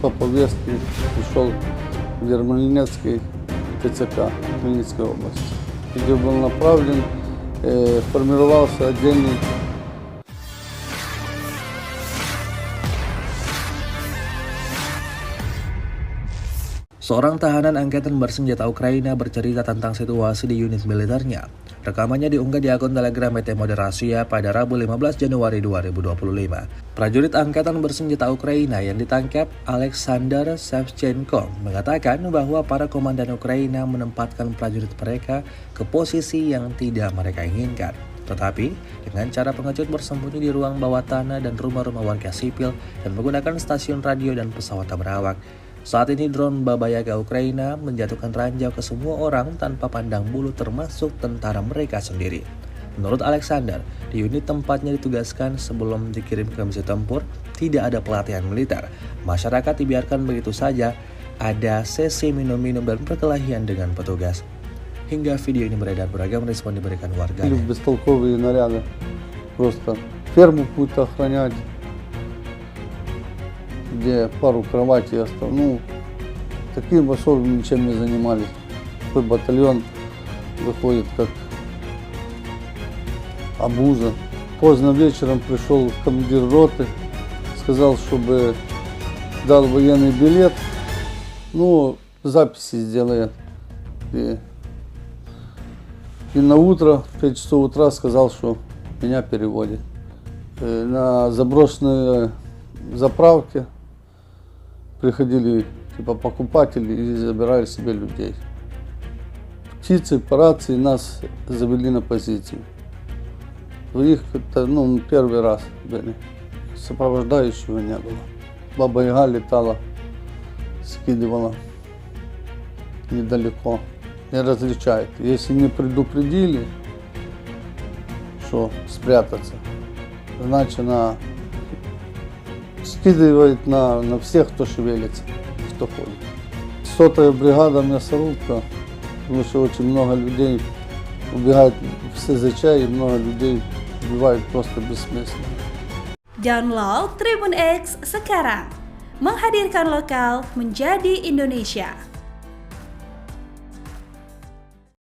по повестке пришел в Верхненецкий ТЦК Хмельницкой области, где был направлен, формировался отдельный. Seorang tahanan angkatan bersenjata Ukraina bercerita tentang situasi di unit militernya. Rekamannya diunggah di akun Telegram PT Moderasia pada Rabu 15 Januari 2025. Prajurit angkatan bersenjata Ukraina yang ditangkap, Alexander Shevchenko, mengatakan bahwa para komandan Ukraina menempatkan prajurit mereka ke posisi yang tidak mereka inginkan. Tetapi, dengan cara pengecut bersembunyi di ruang bawah tanah dan rumah-rumah warga sipil dan menggunakan stasiun radio dan pesawat berawak. Saat ini drone Babayaga Ukraina menjatuhkan ranjau ke semua orang tanpa pandang bulu termasuk tentara mereka sendiri. Menurut Alexander, di unit tempatnya ditugaskan sebelum dikirim ke misi tempur, tidak ada pelatihan militer. Masyarakat dibiarkan begitu saja, ada sesi minum-minum dan perkelahian dengan petugas. Hingga video ini beredar, beragam respon diberikan warga. Бестолковые наряды, просто ферму какую-то охранять, где пару кроватей оставил. Ну, таким особо ничем не занимались. Такой батальон выходит как обуза. Поздно вечером пришел командир роты, сказал, чтобы дал военный билет, ну, записи сделает. И на утро, в 5 часов утра, сказал, что меня переводят. На заброшенные заправки приходили типа покупатели и забирали себе людей. Птицы по рации нас завели на позицию. Их это, первый раз были. Сопровождающего не было. Баба Яга летала, скидывала недалеко. Не различает. Если не предупредили, что спрятаться, значит она скидывает на всех, кто шевелится, кто ходит. 100-я бригада мясорубка, потому что очень много людей убегает в СЗЧ и много людей убивают просто бессмысленно. Download Tribun X sekarang, menghadirkan lokal menjadi Indonesia.